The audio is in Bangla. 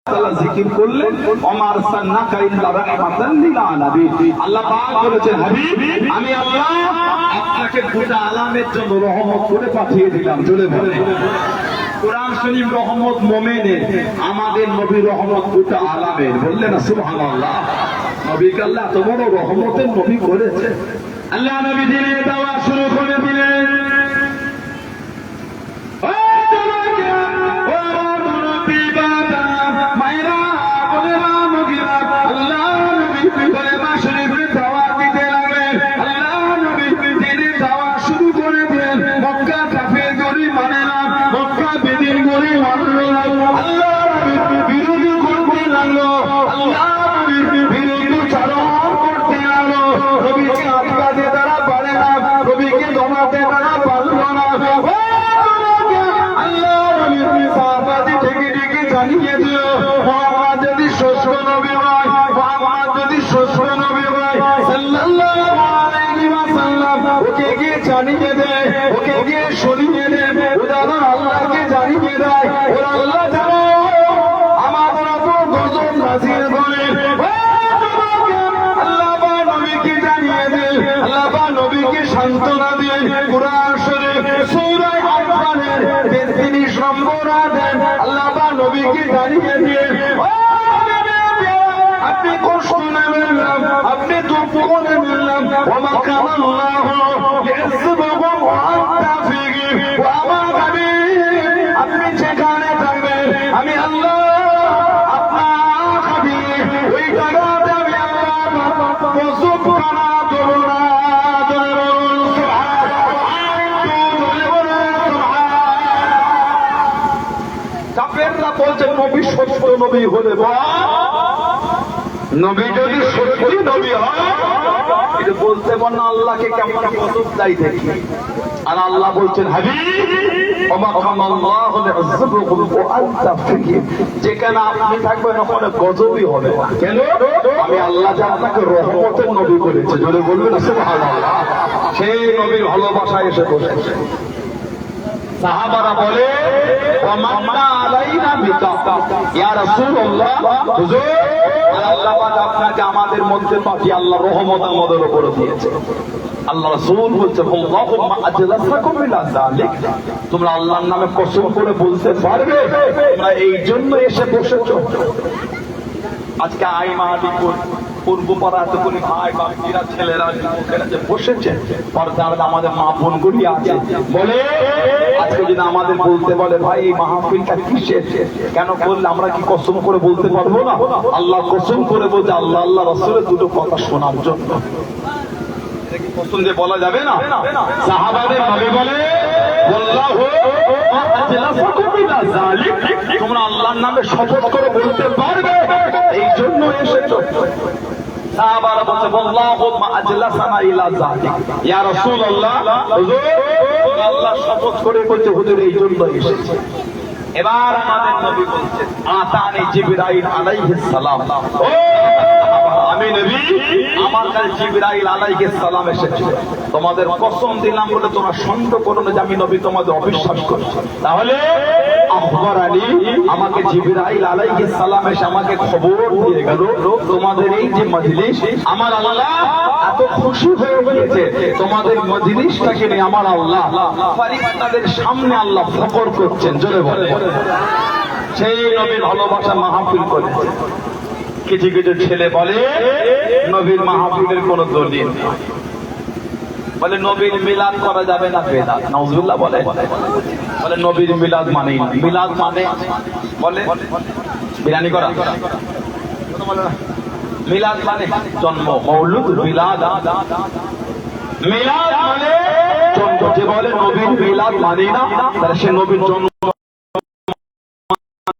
জিকির করলেন ওমার সান্নাকা ইল্লা রাহমাতান লিল আলামিন। আল্লাহ পাক বলেছেন, হাবিব আমি আল্লাহ আপনাকে গোটা আলামের জন্য রহমত করে পাঠিয়ে দিলাম। জোরে বলেন কোরআন শরীফ রহমত মুমিনের, আমাদের নবী রহমত গোটা আলামের। বললেন না সুবহানাল্লাহ। নবীকে আল্লাহ এত বড় রহমতের নবী করেছে। আল্লাহ নবী দিনের দাওয়াত শুরু করে দিলেন। জানিয়ে দেয়, ওকে গিয়ে সরিয়ে দেয়, উদাহরণ আল্লাহকে জানিয়ে দেয়, ওরা আল্লাহ জানো আমাদের এত গজব নাজিল করে। আল্লাহ বা নবীকে জানিয়ে দেয়, আল্লাহ বা নবীকে সান্ত্বনা দিয়ে কুরআন শরীফ সূরা আনফালের 33 নম্বর আয়াত আল্লাহ বা নবীকে জানিয়ে দিয়ে আপনি কষ্ট নেবেন না, আপনি দুঃখ নেবেন না। ওমা কানাল্লাহু ইয়াসবুহু ওয়া আনতা ফীহি ওয়া মা হাবিব আপনি যেখানে থাকবেন আমি আল্লাহ আপনার হাবিব ওই জায়গাতে আমি আল্লাহ গজব করা দেব না। কাফেররা বলছে নবী সত্য নবী হলে নবী যদি সত্যি নবী হয় এটা বলতে পার না আল্লাহকে কেমন গজব দেয় দেখি। আর আল্লাহ বলছেন যেখানে আপনি থাকবেন ওখানে গজবই হবে না। কেন? আমি আল্লাহ যে আপনাকে রহমতের নবী করেছে। যদি বলবেন সুবহানাল্লাহ। সেই নবীর ভালোবাসায় এসে বসেছে। সাহাবারা বলে আল্লাহ আপনাকে আমাদের মধ্যে পাঠিয়ে আল্লাহ রহমত আমাদের উপরে দিয়েছে। আল্লাহ রাসূল বলছে তোমরা আল্লাহর নামে কসম করে বলতে পারবে তোমরা এই জন্য এসে বসেছো। আজকে আই মাহাদিপুর পূর্বপাড়া এতগুলি ভাই বাপিরা ছেলেরা যুবকেরা যে বসেছে পর্দার আমাদের মা বোনগুলি আছে বলে আজকে যদি আমাদের বলতে বলে ভাই এই মাহফিলটা কিসের, কেন বললে আমরা কি কসম করে বলতে পারবো না? আল্লাহ কসম করে বলতে আল্লাহ আল্লাহ রাসূলের দুটো কথা শোনার জন্য। এটা কি কসম দিয়ে বলা যাবে না? সাহাবাদের নবী বলে তোমরা আল্লাহর নামে শপথ করে বলতে পারবে এই জন্য এসেছো। সাহাবারা বলছে আল্লাহুম্মা আজলাসানা ইলা যালিক ইয়া রাসূলুল্লাহ হুজুর আল্লাহ শপথ করে বলছে হুজুর এই জন্য এসেছে। এবার আমাদের নবী বলছেন আতানি জিবরাইল আলাইহিস সালাম, ও আমি নবী আমার কাছে জিবরাইল আলাইহিস সালাম এসেছে। তোমাদের কসম দিলাম বলে তোমরা সন্দেহ করো না যে আমি নবী তোমাদের অবিশ্বাস করছি। তাহলে আখবরানি আমাকে জিবরাইল আলাইহিস সালাম এসে আমাকে খবর দিয়ে গেল তোমাদের এই যে মজলিস আমার আল্লাহ এত খুশি হয়ে গিয়েছে। তোমাদের মজলিসটাকে নিয়ে আমার আল্লাহ ফেরেশতাদের সামনে আল্লাহ ফখর করছেন। জোরে বলে সেই নবীর ভালোবাসা মাহফিল করেছে। কিছু কিছু ছেলে বলে নবীর মাহফিলের কোন দলিল নেই, বলে নবীর মিলাদ করা যাবে না বেদাত। নাউজুবিল্লাহ বলে বলে নবীর মিলাদ মানে মিলাদ মানে বলে বিরানি করা, মিলাদ মানে জন্ম, মৌলুদ মিলাদ মিলাদ মানে জন্ম। যে বলে নবীর মিলাদ মানে না তাহলে সে নবীর জন্ম